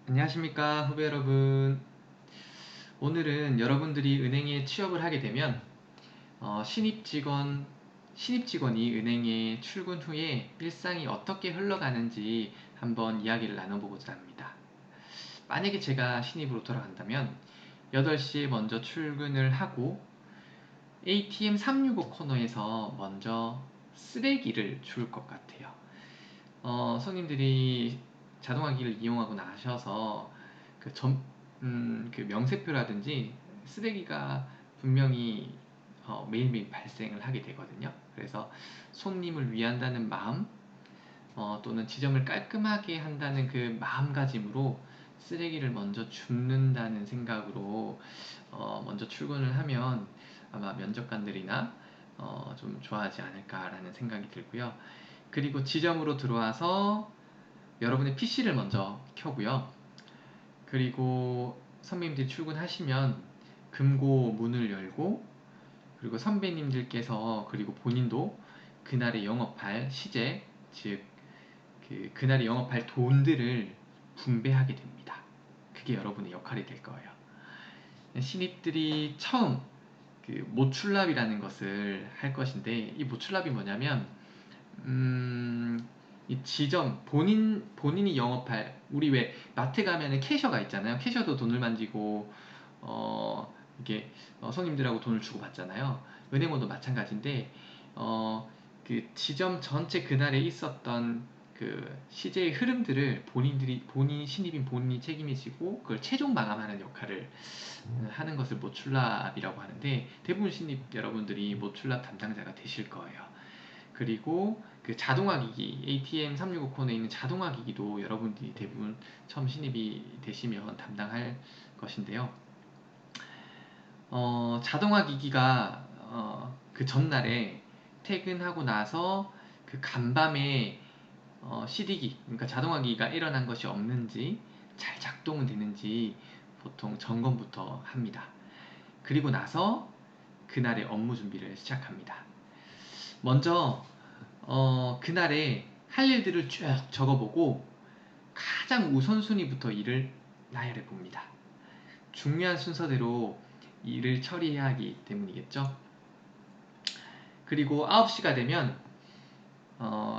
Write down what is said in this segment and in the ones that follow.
안녕하십니까 후배 여러분. 오늘은 여러분들이 은행에 취업을 하게 되면 신입 직원이 은행에 출근 후에 일상이 어떻게 흘러가는지 한번 이야기를 나눠보고자 합니다. 만약에 제가 신입으로 돌아간다면 8시에 먼저 출근을 하고 ATM 365 코너에서 먼저 쓰레기를 주울 것 같아요. 손님들이 자동화기를 이용하고 나셔서 그 그 명세표라든지 쓰레기가 분명히 매일매일 발생을 하게 되거든요. 그래서 손님을 위한다는 마음, 또는 지점을 깔끔하게 한다는 그 마음가짐으로 쓰레기를 먼저 줍는다는 생각으로 먼저 출근을 하면 아마 면접관들이나 좀 좋아하지 않을까라는 생각이 들고요. 그리고 지점으로 들어와서 여러분의 PC를 먼저 켜고요. 그리고 선배님들이 출근하시면 금고 문을 열고, 그리고 선배님들께서 그리고 본인도 그날의 영업할 시제, 즉 그날의 영업할 돈들을 분배하게 됩니다. 그게 여러분의 역할이 될 거예요. 신입들이 처음 그 모출납이라는 것을 할 것인데, 이 모출납이 뭐냐면 이 지점 본인이 영업할, 우리 왜 마트 가면은 캐셔가 있잖아요. 캐셔도 돈을 만지고 이게 손님들하고 돈을 주고 받잖아요. 은행원도 마찬가지인데 그 지점 전체 그날에 있었던 그 시제의 흐름들을 본인 신입인 본인이 책임지고 그걸 최종 마감하는 역할을 하는 것을 모출납이라고 하는데, 대부분 신입 여러분들이 모출납 담당자가 되실 거예요. 그리고 그 자동화기기, ATM 365 코너에 있는 자동화기기도 여러분들이 대부분 처음 신입이 되시면 담당할 것인데요. 자동화기기가 그 전날에 퇴근하고 나서 그 간밤에 CD기, 그러니까 자동화기기가 일어난 것이 없는지, 잘 작동은 되는지 보통 점검부터 합니다. 그리고 나서 그날의 업무 준비를 시작합니다. 먼저 그날에 할 일들을 쭉 적어보고 가장 우선순위부터 일을 나열해 봅니다. 중요한 순서대로 일을 처리해야 하기 때문이겠죠. 그리고 9시가 되면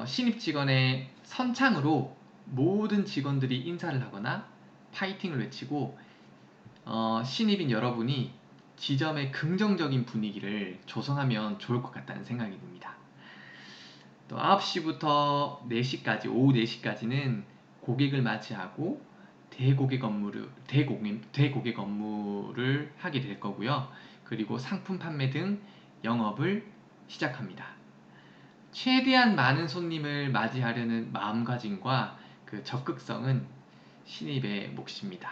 신입 직원의 선창으로 모든 직원들이 인사를 하거나 파이팅을 외치고 신입인 여러분이 지점의 긍정적인 분위기를 조성하면 좋을 것 같다는 생각이 듭니다. 또 9시부터 4시까지, 오후 4시까지는 고객을 맞이하고 대고객 업무를 하게 될 거고요. 그리고 상품 판매 등 영업을 시작합니다. 최대한 많은 손님을 맞이하려는 마음가짐과 그 적극성은 신입의 몫입니다.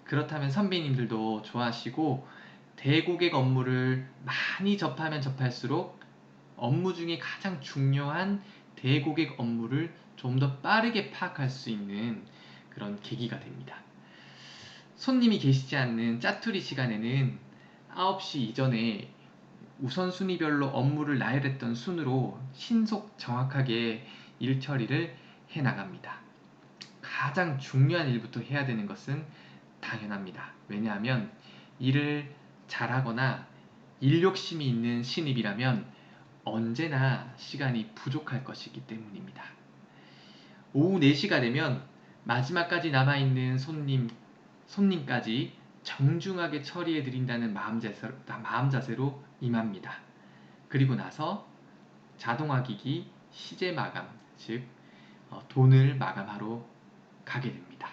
그렇다면 선배님들도 좋아하시고, 대고객 업무를 많이 접하면 접할수록 업무 중에 가장 중요한 대고객 업무를 좀 더 빠르게 파악할 수 있는 그런 계기가 됩니다. 손님이 계시지 않는 짜투리 시간에는 9시 이전에 우선순위별로 업무를 나열했던 순으로 신속 정확하게 일 처리를 해 나갑니다. 가장 중요한 일부터 해야 되는 것은 당연합니다. 왜냐하면 일을 잘하거나 일 욕심이 있는 신입이라면 언제나 시간이 부족할 것이기 때문입니다. 오후 4시가 되면 마지막까지 남아있는 손님까지 정중하게 처리해 드린다는 마음 자세로 임합니다. 그리고 나서 자동화기기 시제 마감, 즉 돈을 마감하러 가게 됩니다.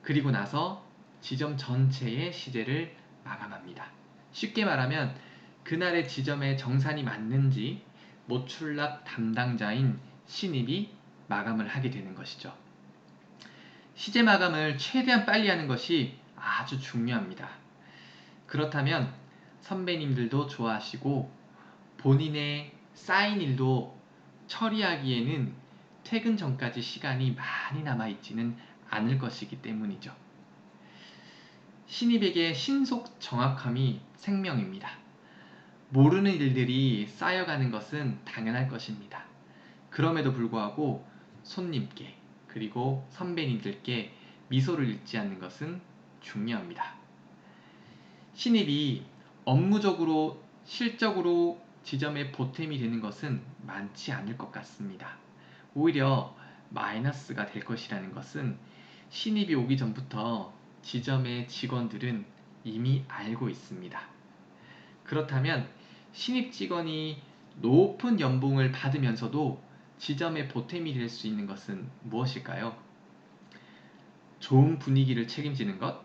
그리고 나서 지점 전체의 시제를 마감합니다. 쉽게 말하면 그날의 지점의 정산이 맞는지 모출납 담당자인 신입이 마감을 하게 되는 것이죠. 시제 마감을 최대한 빨리 하는 것이 아주 중요합니다. 그렇다면 선배님들도 좋아하시고 본인의 쌓인 일도 처리하기에는 퇴근 전까지 시간이 많이 남아있지는 않을 것이기 때문이죠. 신입에게 신속 정확함이 생명입니다. 모르는 일들이 쌓여가는 것은 당연할 것입니다. 그럼에도 불구하고 손님께, 그리고 선배님들께 미소를 잃지 않는 것은 중요합니다. 신입이 업무적으로 실적으로 지점에 보탬이 되는 것은 많지 않을 것 같습니다. 오히려 마이너스가 될 것이라는 것은 신입이 오기 전부터 지점의 직원들은 이미 알고 있습니다. 그렇다면 신입 직원이 높은 연봉을 받으면서도 지점의 보탬이 될 수 있는 것은 무엇일까요? 좋은 분위기를 책임지는 것,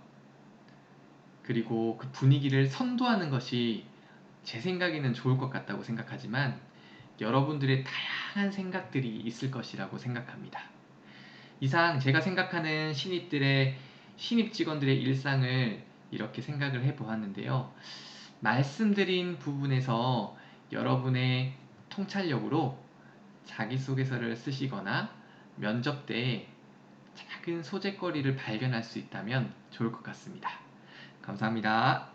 그리고 그 분위기를 선도하는 것이 제 생각에는 좋을 것 같다고 생각하지만 여러분들의 다양한 생각들이 있을 것이라고 생각합니다. 이상 제가 생각하는 신입 직원들의 일상을 이렇게 생각을 해보았는데요. 말씀드린 부분에서 여러분의 통찰력으로 자기소개서를 쓰시거나 면접 때 작은 소재거리를 발견할 수 있다면 좋을 것 같습니다. 감사합니다.